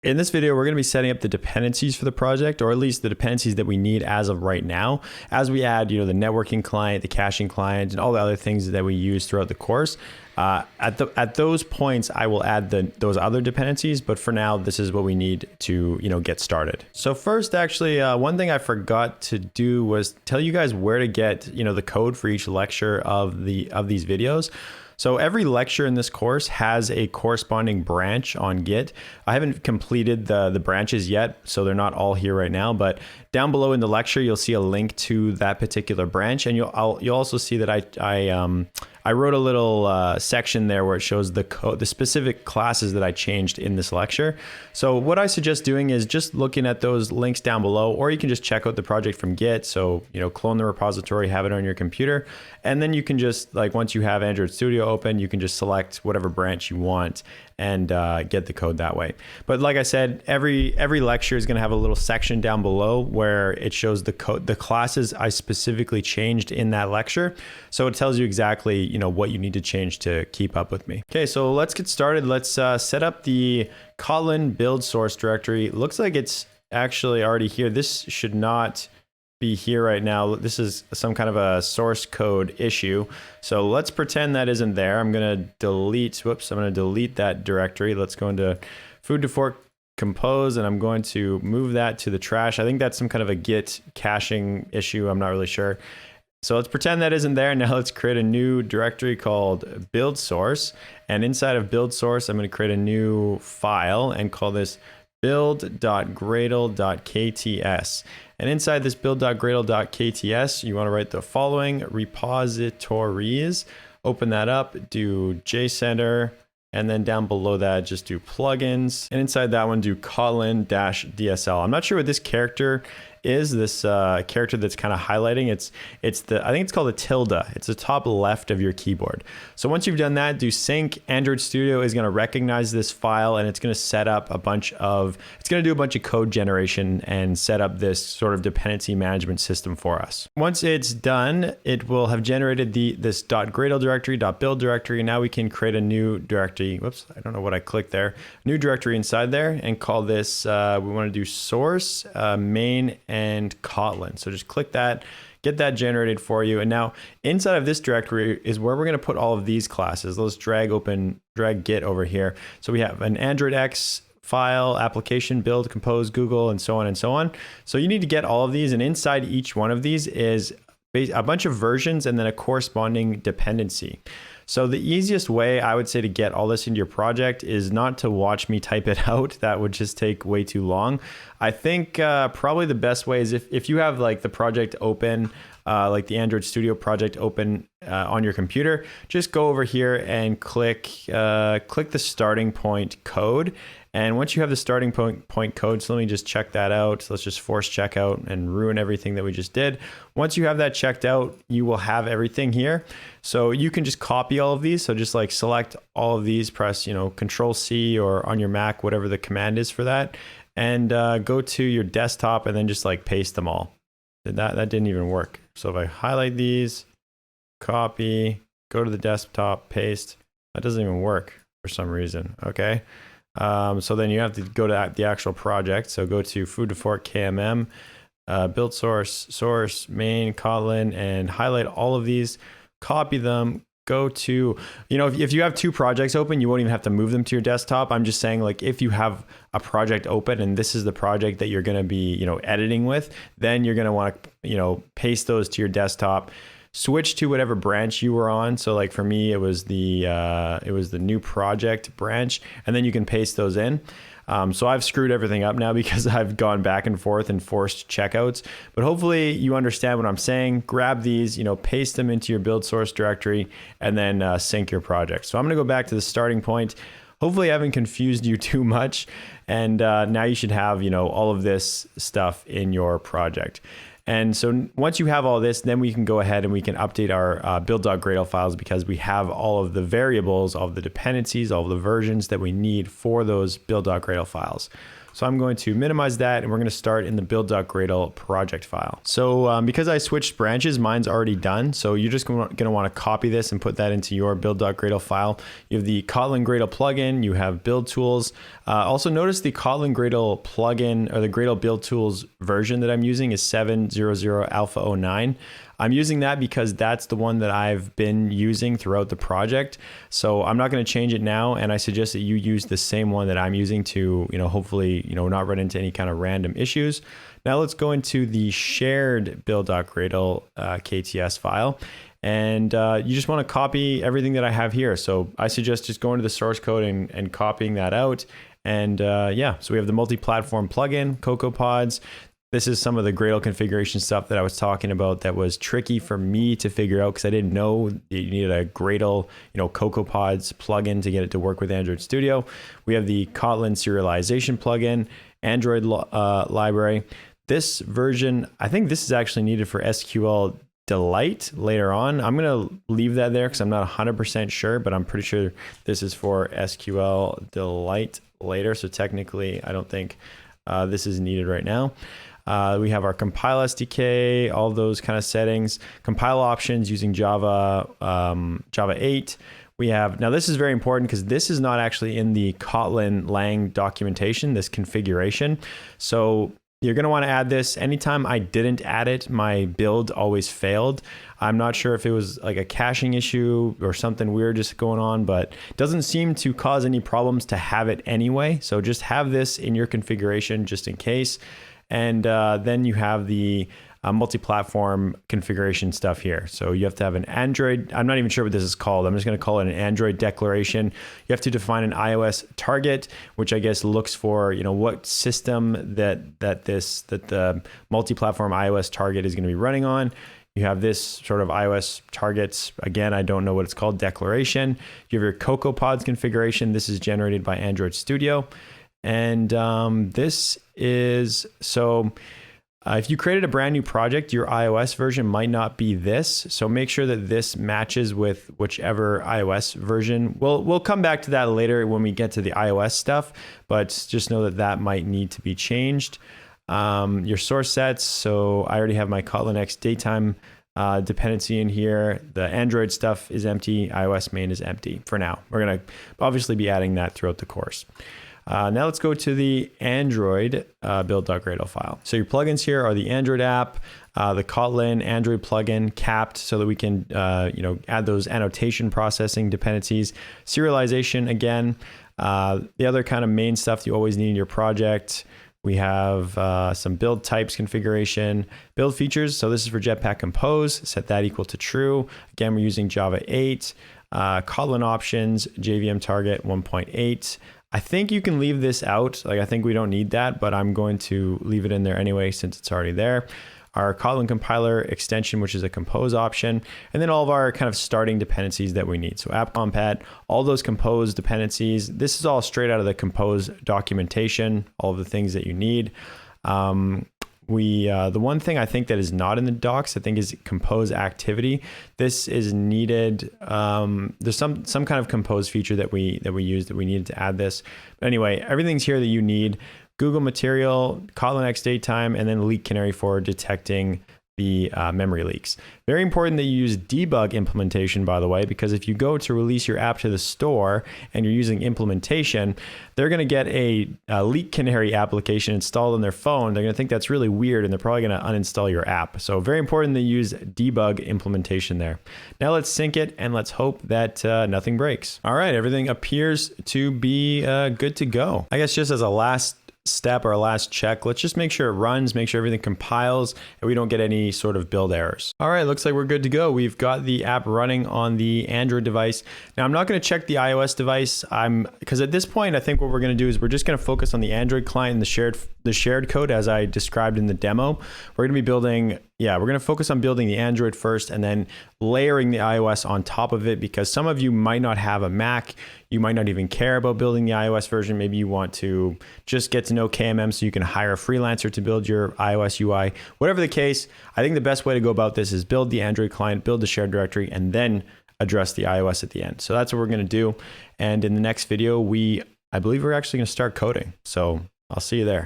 In this video, we're going to be setting up the dependencies for the project, or at least the dependencies that we need as of right now, as we add, the networking client, the caching client, and all the other things that we use throughout the course. At those points, I will add those other dependencies, but for now, this is what we need to, get started. So first, actually, one thing I forgot to do was tell you guys where to get, the code for each lecture of these videos. So every lecture in this course has a corresponding branch on Git. I haven't completed the branches yet, so they're not all here right now, but down below in the lecture, you'll see a link to that particular branch, and you'll also see that I wrote a little section there where it shows the specific classes that I changed in this lecture. So what I suggest doing is just looking at those links down below, or you can just check out the project from Git. So, clone the repository, have it on your computer, and then you can just, once you have Android Studio open, you can just select whatever branch you want and get the code that way. But like I said, every lecture is going to have a little section down below where it shows the code, the classes I specifically changed in that lecture. So it tells you exactly, what you need to change to keep up with me. Okay, so let's get started. Let's set up the Kotlin build source directory. Looks like it's actually already here. This should not be here right now. This is some kind of a source code issue. So let's pretend that isn't there. I'm going to delete that directory. Let's go into food to fork compose, and I'm going to move that to the trash. I think that's some kind of a Git caching issue. I'm not really sure. So let's pretend that isn't there. Now let's create a new directory called build source. And inside of build source, I'm going to create a new file and call this build.gradle.kts. And inside this build.gradle.kts, you want to write the following: repositories. Open that up, do JCenter, and then down below that, just do plugins. And inside that one, do Kotlin-DSL. I'm not sure what this character is, this character that's kind of highlighting. I think it's called a tilde. It's the top left of your keyboard. So once you've done that, do sync. Android Studio is going to recognize this file, and it's going to set up it's going to do a bunch of code generation and set up this sort of dependency management system for us. Once it's done, it will have generated this .gradle directory, .build directory. And now we can create a new directory. Whoops, I don't know what I clicked there. New directory inside there, and call this, we want to do source, main, and Kotlin. So just click that, get that generated for you. And now inside of this directory is where we're going to put all of these classes. Let's drag Git over here. So we have an Android X file, application, build, compose, Google, and so on and so on. So you need to get all of these, and inside each one of these is a bunch of versions and then a corresponding dependency. So the easiest way I would say to get all this into your project is not to watch me type it out. That would just take way too long. I think probably the best way is if you have the project open, like the Android Studio project open on your computer, just go over here and click the starting point code. And once you have the starting point code, so let me just check that out. So let's just force check out and ruin everything that we just did. Once you have that checked out, you will have everything here. So you can just copy all of these. So just select all of these, press, Control C, or on your Mac, whatever the command is for that, and go to your desktop and then just paste them all. That didn't even work. So if I highlight these, copy, go to the desktop, paste, that doesn't even work for some reason. Okay. So then you have to go to the actual project. So go to food to fork KMM, build source, main, Kotlin, and highlight all of these, copy them, go to, if you have two projects open, you won't even have to move them to your desktop. I'm just saying, if you have a project open and this is the project that you're going to be, editing with, then you're going to want to, paste those to your desktop. Switch to whatever branch you were on. So for me, it was the new project branch, and then you can paste those in. So I've screwed everything up now because I've gone back and forth and forced checkouts, but hopefully you understand what I'm saying. Grab these, paste them into your build source directory, and then sync your project. So I'm going to go back to the starting point. Hopefully I haven't confused you too much. And now you should have, all of this stuff in your project. And so once you have all this, then we can go ahead and we can update our build.gradle files because we have all of the variables, all of the dependencies, all of the versions that we need for those build.gradle files. So I'm going to minimize that and we're going to start in the build.gradle project file. So because I switched branches, mine's already done. So you're just going to want to copy this and put that into your build.gradle file. You have the Kotlin Gradle plugin, you have build tools. Also notice the Kotlin Gradle plugin or the Gradle build tools version that I'm using is 7.0.0 alpha 09. I'm using that because that's the one that I've been using throughout the project. So I'm not going to change it now. And I suggest that you use the same one that I'm using to, hopefully, not run into any kind of random issues. Now let's go into the shared build.gradle KTS file. And you just want to copy everything that I have here. So I suggest just going to the source code and copying that out. And yeah, so we have the multi-platform plugin, CocoaPods. This is some of the Gradle configuration stuff that I was talking about that was tricky for me to figure out because I didn't know that you needed a Gradle, CocoaPods plugin to get it to work with Android Studio. We have the Kotlin serialization plugin, Android library. This version, I think this is actually needed for SQL Delight later on. I'm going to leave that there because I'm not 100% sure, but I'm pretty sure this is for SQL Delight later. So technically, I don't think this is needed right now. We have our compile SDK, all those kind of settings, compile options using Java 8. We have, now this is very important because this is not actually in the Kotlin Lang documentation, this configuration. So you're going to want to add this. Anytime I didn't add it, my build always failed. I'm not sure if it was like a caching issue or something weird just going on, but it doesn't seem to cause any problems to have it anyway. So just have this in your configuration just in case. And then you have the multi-platform configuration stuff here. So you have to have an Android. I'm not even sure what this is called. I'm just going to call it an Android declaration. You have to define an iOS target, which I guess looks for what system that the multi-platform iOS target is going to be running on. You have this sort of iOS targets. Again, I don't know what it's called, declaration. You have your CocoaPods configuration. This is generated by Android Studio. And this is, so if you created a brand new project, your iOS version might not be this. So make sure that this matches with whichever iOS version. We'll come back to that later when we get to the iOS stuff, but just know that that might need to be changed. Your source sets. So I already have my Kotlin X daytime dependency in here. The Android stuff is empty. iOS main is empty for now. We're going to obviously be adding that throughout the course. Now let's go to the Android build.gradle file. So your plugins here are the Android app, the Kotlin Android plugin, capped, so that we can add those annotation processing dependencies, serialization again, the other kind of main stuff you always need in your project. We have some build types configuration, build features. So this is for Jetpack Compose. Set that equal to true. Again, we're using Java 8, Kotlin options, JVM target 1.8. I think you can leave this out. I think we don't need that, but I'm going to leave it in there anyway since it's already there. Our Kotlin compiler extension, which is a compose option, and then all of our kind of starting dependencies that we need. So app compat, all those compose dependencies. This is all straight out of the compose documentation, all of the things that you need. The one thing I think that is not in the docs, I think, is compose activity. This is needed. There's some kind of compose feature that we use that we needed to add this. But anyway, everything's here that you need. Google Material, Kotlin X datetime, and then Leak Canary for detecting the memory leaks. Very important that you use debug implementation, by the way, because if you go to release your app to the store and you're using implementation, they're going to get a Leak Canary application installed on their phone. They're going to think that's really weird, and they're probably going to uninstall your app. So very important to use debug implementation there. Now let's sync it, and let's hope that nothing breaks. All right, everything appears to be good to go. I guess just as a last step or last check, let's just make sure it runs, make sure everything compiles, and we don't get any sort of build errors. All right, looks like we're good to go. We've got the app running on the Android device. Now I'm not going to check the iOS device. Because at this point, I think what we're going to do is we're just going to focus on the Android client and the shared code as I described in the demo. We're going to be building yeah, we're going to focus on building the Android first and then layering the iOS on top of it, because some of you might not have a Mac. You might not even care about building the iOS version. Maybe you want to just get to know KMM so you can hire a freelancer to build your iOS UI. Whatever the case, I think the best way to go about this is build the Android client, build the shared directory, and then address the iOS at the end. So that's what we're going to do. And in the next video, I believe we're actually going to start coding. So I'll see you there.